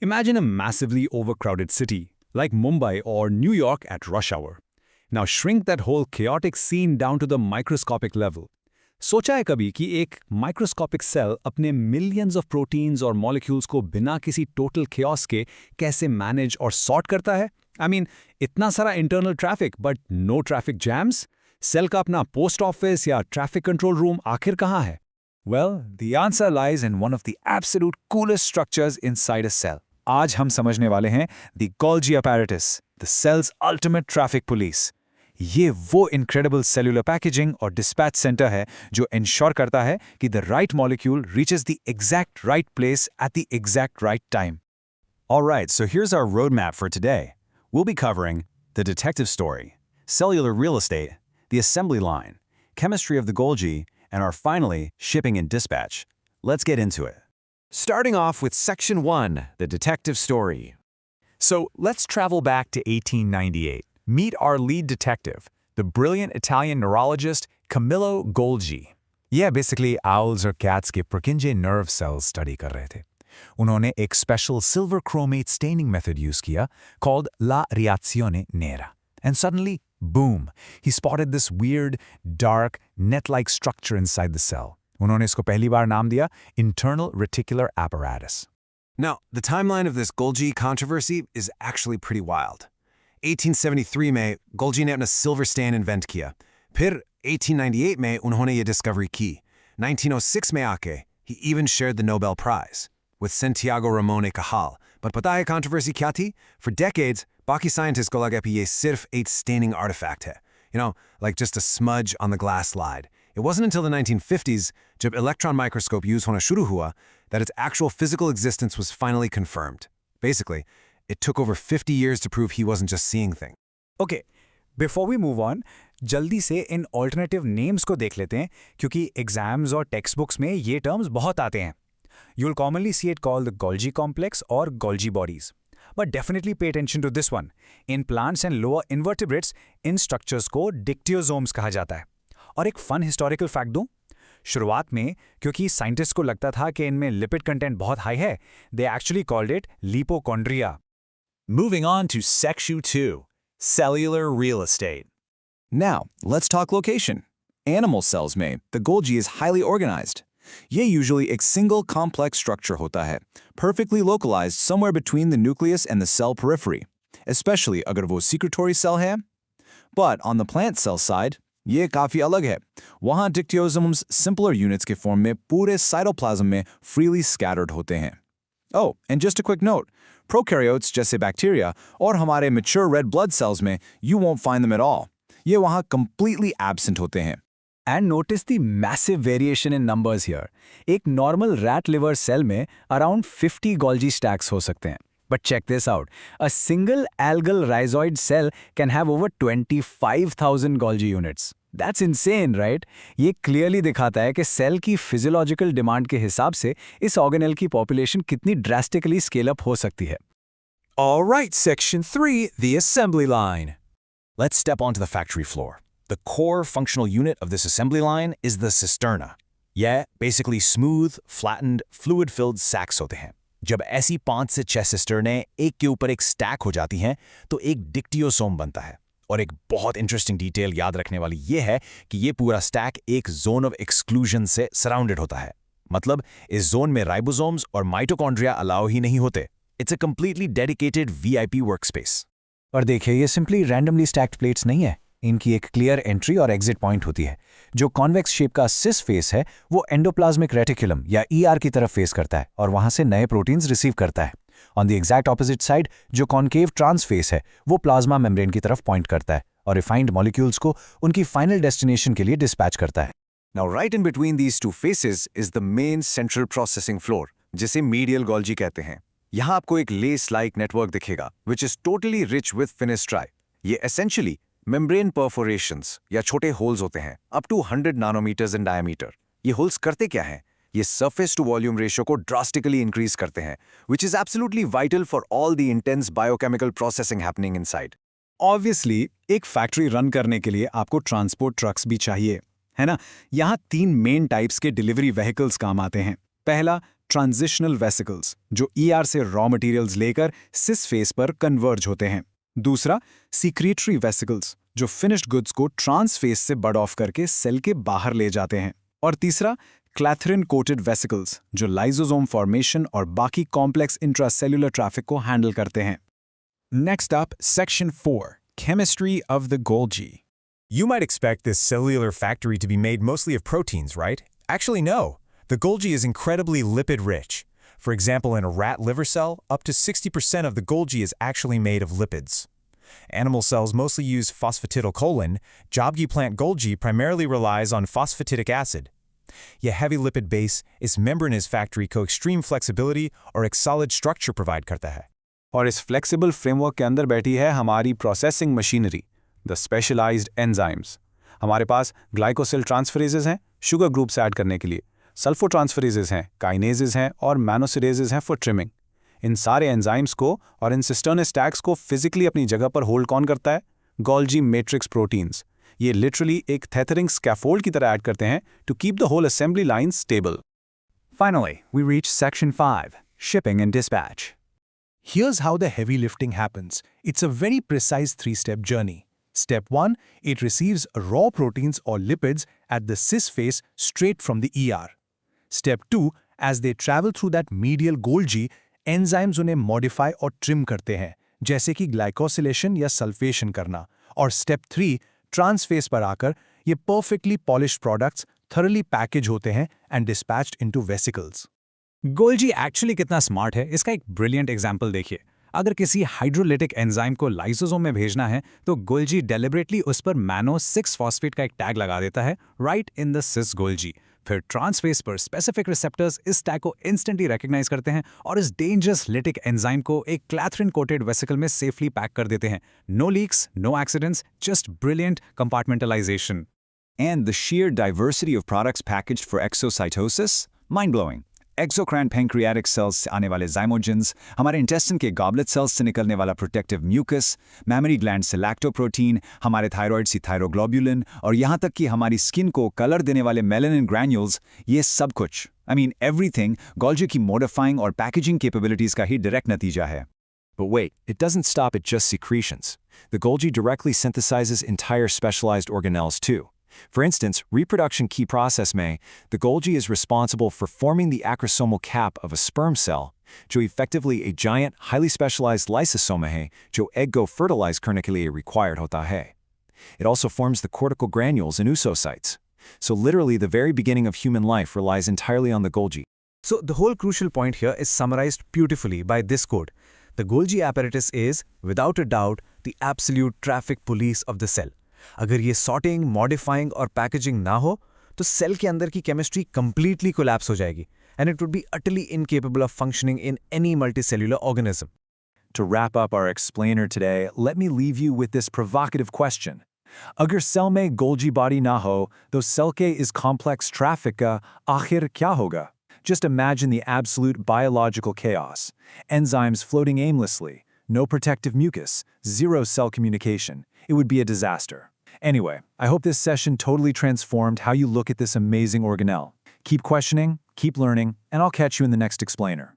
Imagine a massively overcrowded city, like Mumbai or New York at rush hour. Now shrink that whole chaotic scene down to the microscopic level. सोचा है कभी कि एक microscopic cell अपने millions of proteins और molecules को बिना किसी टोटल chaos के कैसे मैनेज और सॉर्ट करता है? इतना सारा internal traffic but no traffic jams? Cell का अपना पोस्ट ऑफिस या ट्रैफिक कंट्रोल रूम आखिर कहाँ है? Well, the answer lies in one of the absolute coolest structures inside a cell. आज हम समझने वाले हैं the Golgi apparatus, the cell's ultimate traffic police. ये वो incredible cellular packaging और dispatch center है जो ensure करता है कि the right molecule reaches the exact right place at the exact right time. Alright, so here's our roadmap for today. We'll be covering the detective story, cellular real estate, the assembly line, chemistry of the Golgi, and our finally shipping and dispatch. Let's get into it. Starting off with Section 1, the detective story. So let's travel back to 1898. Meet our lead detective, the brilliant Italian neurologist Camillo Golgi. Yeah, basically owls और cats के Purkinje nerve cells study कर रहे थे. उन्होंने एक special silver chromate staining method use किया called La Reazione Nera. And suddenly, boom, he spotted this weird, dark, net-like structure inside the cell. उन्होंने इसको पहली बार नाम दिया internal reticular apparatus. Now, the timeline of this Golgi controversy is actually pretty wild. 1873 में Golgi ने अपना silver stain invent किया. फिर 1898 में उन्होंने ये discovery की. 1906 में आके he even shared the Nobel Prize with Santiago Ramon y Cajal. But पता है controversy क्या थी? For decades, बाकी scientists को लगा कि ये सिर्फ एक staining artifact है. Like just a smudge on the glass slide. It wasn't until the 1950s, जब electron microscope use होना शुरू हुआ, that its actual physical existence was finally confirmed. Basically, it took over 50 years to prove he wasn't just seeing things. Okay, before we move on, जल्दी से इन alternative names को देख लेते हैं क्योंकि exams और textbooks में ये terms बहुत आते हैं. You'll commonly see it called the Golgi complex or Golgi bodies. But definitely pay attention to this one. In plants and lower invertebrates, in structures को dictyosomes कहा जाता है. और एक fun historical fact दूं? शुरुआत में क्योंकि साइंटिस्ट को लगता था कि इनमें लिपिड कंटेंट बहुत हाई है, they actually called it lipochondria. Moving on to Section 2, cellular real estate. Now, let's talk location. Animal cells में, the Golgi is highly organized. ये usually एक single complex structure होता है, perfectly localized somewhere between the nucleus and the cell periphery, especially अगर वो secretory cell है. But on the plant cell side, ये काफी अलग है. वहाँ dictyosomes simpler units के form में पूरे cytoplasm में freely scattered होते हैं. Oh, and just a quick note, prokaryotes जैसे bacteria और हमारे mature red blood cells में you won't find them at all. ये वहाँ completely absent होते हैं. And notice the massive variation in numbers here. एक normal rat liver cell में around 50 Golgi stacks हो सकते हैं. But check this out. A single algal rhizoid cell can have over 25,000 Golgi units. That's insane, right? ये clearly दिखाता है कि cell की physiological demand के हिसाब से इस organelle की population कितनी drastically scale up हो सकती है. Alright, Section 3, the assembly line. Let's step onto the factory floor. The core functional unit of this assembly line is the cisterna. Yeah, basically smooth, flattened, fluid-filled sacs होते हैं. जब ऐसी 5 से 6 सिस्टर्नें एक के ऊपर एक स्टैक हो जाती हैं तो एक डिक्टियोसोम बनता है. और एक बहुत इंटरेस्टिंग डिटेल याद रखने वाली ये है कि ये पूरा स्टैक एक जोन ऑफ एक्सक्लूजन से सराउंडेड होता है. मतलब इस जोन में राइबोसोम्स और माइटोकॉन्ड्रिया अलाउ ही नहीं होते. It's a completely dedicated VIP workspace. और देखिए ये सिंपली रैंडमली स्टैक्ड प्लेट्स नहीं है. इनकी एक क्लियर एंट्री और एग्जिट पॉइंट होती है. जो कॉन्वेक्स शेप का सिस फेस है वो एंडोप्लाज्मिक रेटिकुलम या ईआर की तरफ फेस करता है और वहां से नए प्रोटीन्स रिसीव करता है. On the exact opposite side जो कॉन्केव ट्रांस फेस है वो प्लाज्मा मेम्ब्रेन की तरफ पॉइंट करता है और रिफाइंड मॉलिक्यूल्स को उनकी फाइनल डेस्टिनेशन के लिए डिस्पैच करता है. Now right in between these two faces is the main central processing floor, जिसे medial Golgi कहते हैं. यहाँ आपको एक lace-like network दिखेगा, which is totally rich with fenestrae. ये essentially membrane perforations या छोटे holes होते हैं, up to 100 nanometers in diameter. ये holes करते क्या हैं? ये surface to volume ratio को drastically increase करते हैं, which is absolutely vital for all the intense biochemical processing happening inside. Obviously, एक फैक्ट्री रन करने के लिए आपको ट्रांसपोर्ट ट्रक्स भी चाहिए, है ना? यहाँ 3 मेन टाइप्स के डिलीवरी व्हीकल्स काम आते हैं. पहला ट्रांजिशनल वेसिकल्स, जो ER से रॉ मटेरियल्स लेकर सिस फेस पर कन्वर्ज होते हैं। दूसरा, सीक्रेटरी वेसिकल्स, जो फिनिश्ड गुड्स को ट्रांस फेस से बड ऑफ करके सेल के बाहर ले जाते हैं। और तीसरा, क्लैथरिन कोटेड वेसिकल्स, जो लाइसोसोम फॉर्मेशन और बाकी कॉम्प्लेक्स इंट्रासेल्युलर ट्रैफिक को हैंडल करते हैं। Next up, Section 4, Chemistry of the Golgi. You might expect this cellular factory to be made mostly of proteins, right? Actually, no. The Golgi is incredibly lipid-rich. For example, in a rat liver cell, up to 60% of the Golgi is actually made of lipids. Animal cells mostly use phosphatidylcholine. Jobgi plant Golgi primarily relies on phosphatidic acid. ये heavy lipid base इस membranous factory को extreme flexibility और एक solid structure provide करता है। और इस flexible framework के अंदर बैठी है हमारी processing machinery, the specialized enzymes. हमारे पास ग्लाइकोसिल ट्रांसफरेजेस हैं शुगर ग्रुप्स ऐड करने के लिए, सल्फो ट्रांसफरेजेस हैं, काइनेजेस हैं और मैनोसिडेजेस हैं फॉर ट्रिमिंग। इन सारे एंजाइम्स को और इन सिस्टर्नस टैग्स को फिजिकली अपनी जगह पर होल्ड कौन करता है? Golgi matrix proteins. ये लिटरली एक थेथरिंग स्कैफोल्ड की तरह ऐड करते हैं to keep the whole assembly line stable. Finally, we reach Section 5, Shipping and Dispatch. Here's how the heavy lifting happens. It's a very precise three-step journey. Step 1, it receives raw proteins or lipids at the cis phase straight from the ER. Step 2, as they travel through that medial Golgi, enzymes उन्हें modify और trim करते हैं, जैसे कि glycosylation या sulfation करना। और Step 3, trans phase पर आकर ये perfectly polished products thoroughly packaged होते हैं and dispatched into vesicles. Golgi actually कितना स्मार्ट है, इसका एक ब्रिलियंट एग्जाम्पल देखिए। अगर किसी हाइड्रोलिटिक एंजाइम को लाइसोसोम में भेजना है तो गोल्जी डेलिबरेटली उस पर मैनो 6 फॉस्फेट का एक टैग लगा देता है right in the cis Golgi. फिर ट्रांसफेस पर स्पेसिफिक रिसेप्टर्स इस टैग को इंस्टेंटली रिकॉग्नाइज करते हैं और इस डेंजरस लिटिक एंजाइम को एक क्लैथरिन कोटेड वेसिकल में सेफली पैक कर देते हैं। No leaks, no accidents, just brilliant compartmentalization. And the sheer diversity of products packaged for exocytosis? Mind-blowing. Exocrine pancreatic cells से आने वाले zymogens, हमारे intestine के goblet cells से निकलने वाला protective mucus, mammary gland से lactoprotein, हमारे thyroid से thyroglobulin, और यहाँ तक कि हमारी skin को color देने वाले melanin granules, ये सब कुछ, I mean everything, Golgi की modifying और packaging capabilities का ही direct नतीजा है। But wait, it doesn't stop at just secretions. The Golgi directly synthesizes entire specialized organelles too. For instance, reproduction key process में, the Golgi is responsible for forming the acrosomal cap of a sperm cell, जो effectively a giant, highly specialized lysosome है, जो egg को fertilize करने के लिए required होता है. It also forms the cortical granules and oosocytes. So literally the very beginning of human life relies entirely on the Golgi. So the whole crucial point here is summarized beautifully by this quote. The Golgi apparatus is, without a doubt, the absolute traffic police of the cell. अगर ये sorting, modifying और packaging ना हो, तो cell के अंदर की chemistry completely collapse हो जाएगी, and it would be utterly incapable of functioning in any multicellular organism. To wrap up our explainer today, let me leave you with this provocative question. अगर cell में Golgi body ना हो, तो cell के इस complex traffic का आखिर क्या होगा? Just imagine the absolute biological chaos. Enzymes floating aimlessly, no protective mucus, zero cell communication. It would be a disaster. Anyway, I hope this session totally transformed how you look at this amazing organelle. Keep questioning, keep learning, and I'll catch you in the next explainer.